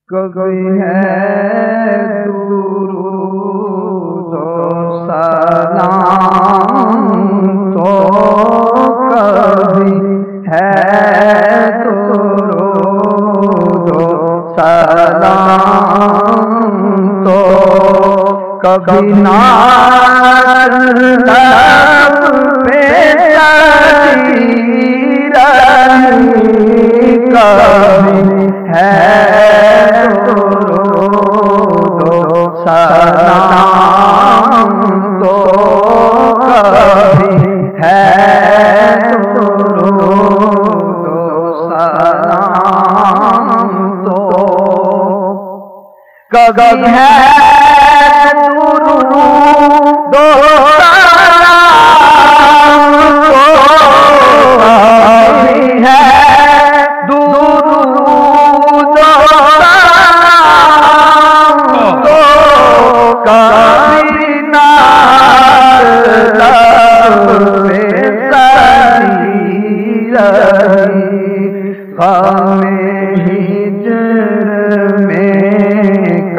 کبھی ہے درود و سلام تو کبھی ہے درود و سلام تو کبھی ناز لب پہ چڑھی رہی کبھی ہے درود و سلام تو کبھی ہے درود و سلام تو کبھی ہے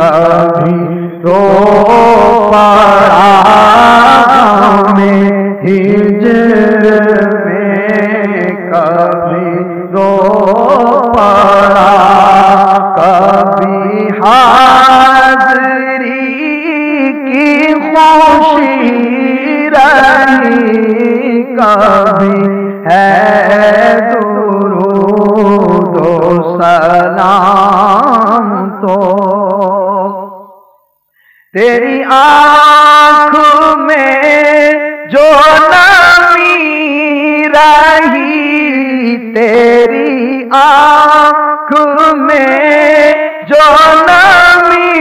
کبھی رو پڑا ہمیں ہجر میں کبھی رو پڑا کبھی حاضری کی خوشی رہی کبھی ہے درود و سلام تو تیری آنکھ میں جو نمی رہی تیری آنکھ میں جو نمی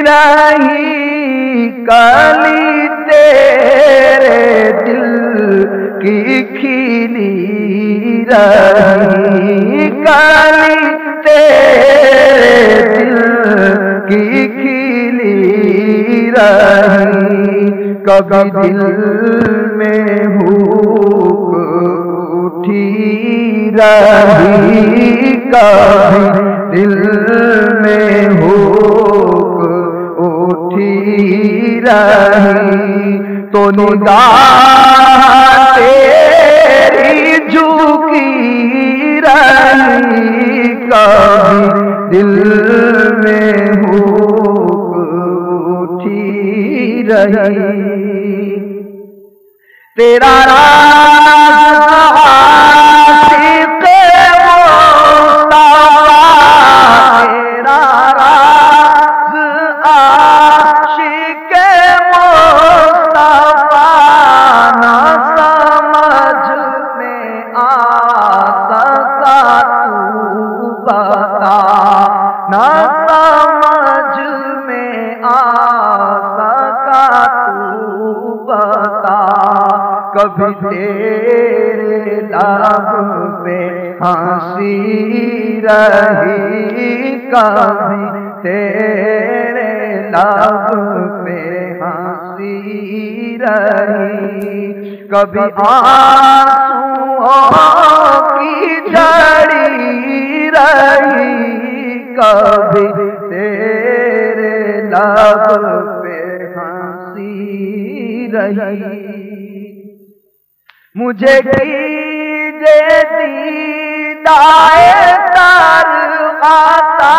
رہی کلی تیرے دل کی کھلی رہی کلی تیرے دل کی کھلی رہی کبھی دل میں بھوک اٹھی رہی کبھی دل میں بھوک اٹھی رہی تو نگاہ تیری جھکی رہی کبھی دل میں بھوک اٹھی رہی تیرا راز عاشق مصطفیٰ تیرا راز عاشق مصطفیٰ نہ سمجھ میں آ سکا تو بتا نہ سمجھ میں آ سکا تو بتا کبھی تیرے لب پہ ہنسی رہی کبھی تیرے لب پہ ہنسی رہی کبھی آنسوؤں کی جھڑی رہی کبھی تیرے لب پہ ہنسی رہی مجھے کیجے دیدائے تر آتا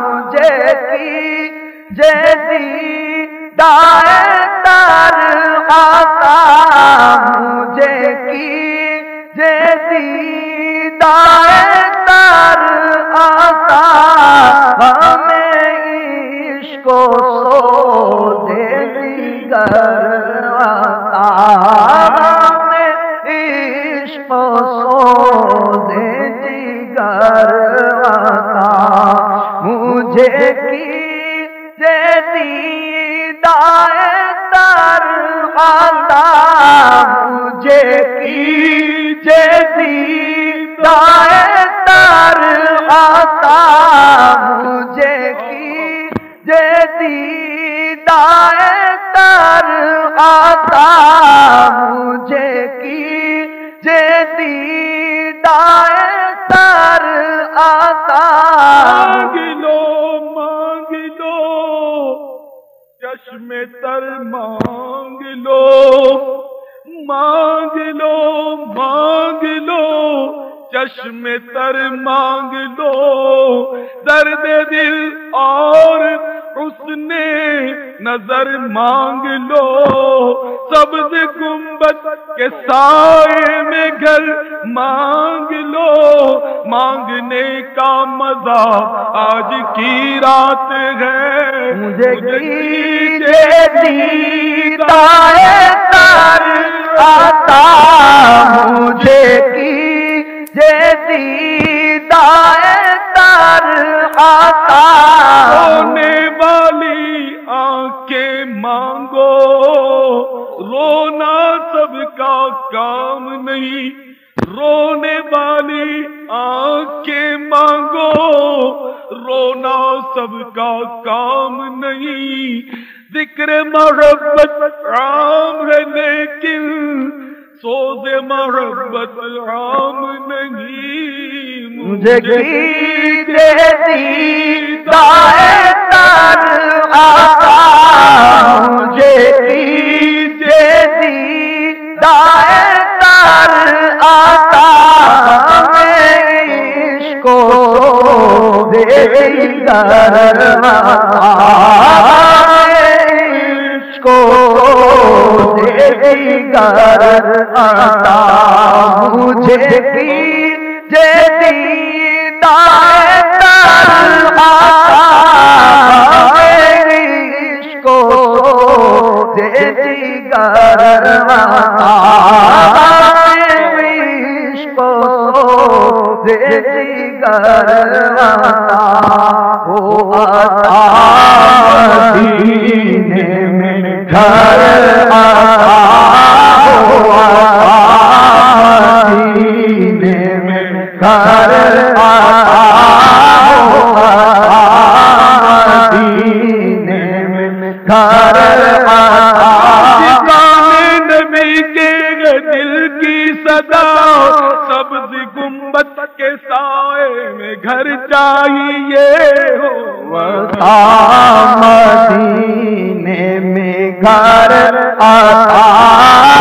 مجھے کیجے دیدائے تر آتا مجھے کیجے دیدائے تر آتا ہمیں عشق و سودے دیگر آتا عشق و سودے دیگر آتا مجھے کیجے دیدائے تر آتا مجھے کیجے دیدائے تر آتا مجھے کیجے دیدائے تر آتا مجھے کیجے دیدائے تر آتا تر مانگ لو، مانگ لو، مانگ لو، چشم تر مانگ لو، درد دل اور حسن نظر مانگ لو، سبز گنبد کے سائے میں گھر مانگ لو، مانگنے کا مزہ آج کی رات ہے، مجھے کیجے دیدار تر عطا، مجھے کیجے دیدار تر عطا، رونے والی آنکھیں مانگو، رونا سب کا کام نہیں، رونے والی آنکھیں مانگو، رونا سب کا کام نہیں، ذکر محبت عام ہے لیکن سوز محبت عام نہیں، مجھے کیجے دیدار تر عطا، مجھے کیجے دیدار تر عطا، عشق کو دیگر عشق کو دیگر عطا، مجھے کیجے دیدار تر عطا، عشق کو دیگر عطا، عشق کو دیگر عطا، وہ عطا مدینے میں گھر عطا، وہ عطا مدینے میں گھر عطا، وہ عطا مدینے میں گھر عطا، نبی کے دل کی صدا، سبز گنبد کے سائے میں گھر چاہیے ہو، عطا مدینے میں گھر عطا،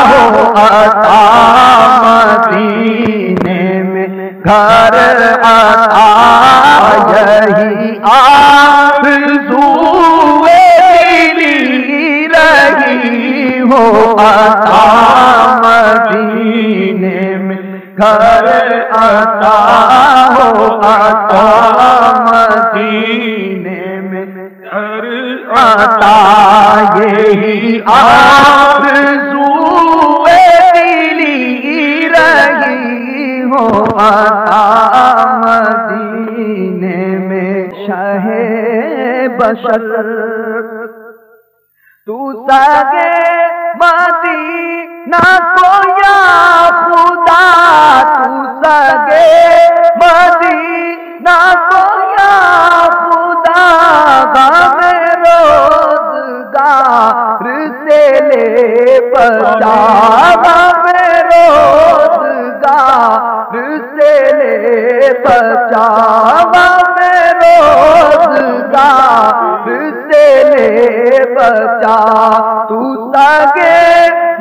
ہو عطا مدینے میں گھر عطا، یہی آرزو دلی رہی ہو، عطا مدینے میں گھر عطا، ہو عطا مدینے میں گھر عطا، یہی آرزو دلی رہی ہو، عطا مدینے میں شاہ بشر تو سگے مدینہ کو یا خدا، تو سگے مدینہ کو یا خدا، غم روزگار سے لے بچا، غم روزگار سے لے بچا، غم روزگار سے لے بچا، تو سگے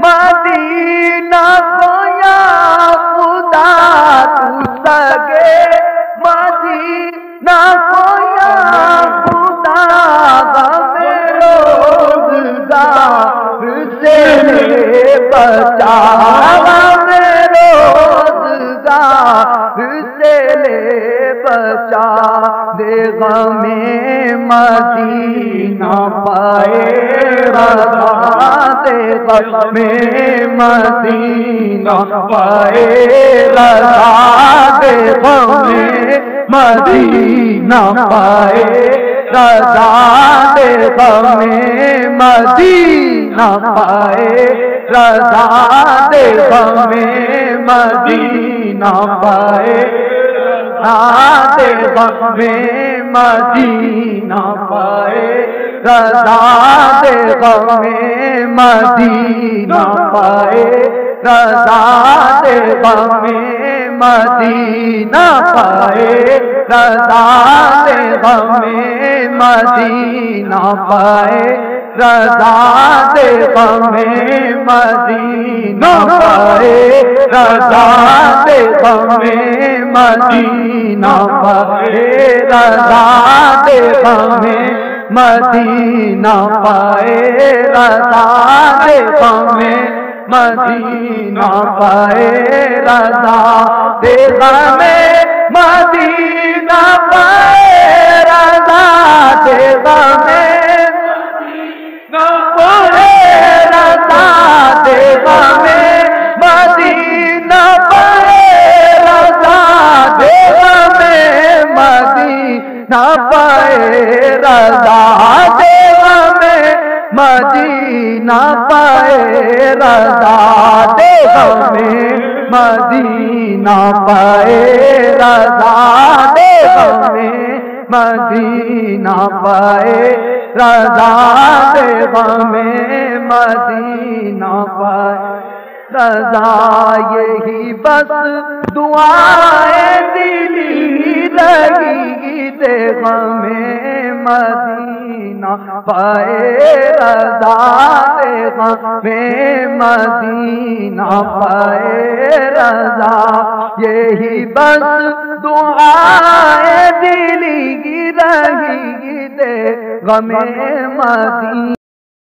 مدینہ کو یا خدا، تو سگے مدینہ کو یا خدا، غم روزگار سے لے بچا، غم روزگار سے لے بچا، دے غم مدینہ پائے رضا، دے غم مدینہ پائے رضا، دے غم مدینہ پائے رضا، دے غم مدینہ پائے رضا، دے غم مدینہ پائے رضا، دے غم مدینہ پائے رضا، دے غم مدینہ پائے رضا، دے غم مدینہ پائے رضا، دے غم مدینہ پائے رضا دے غم مدینہ پائے رضا دے غم مدینہ پائے رضا دے غم مدینہ پائے رضا دے غم مدینہ پائے رضا دے غم مدینہ پائے رضا دے غم مدینہ پائے رضا دے غم مدینہ پائے رضا دے غم مدینہ پائے رضا دے غم مدینہ پائے رضا دے غم مدینہ پائے رضا دے غم مدینہ پائے رضا دے غم مدینہ پائے رضا یہی بس دعائیں دلی لگی دے غم مدینہ پائے رضا دے غم مدینہ پائے رضا یہی بس دعائیں دلی لگی دے غم مدینہ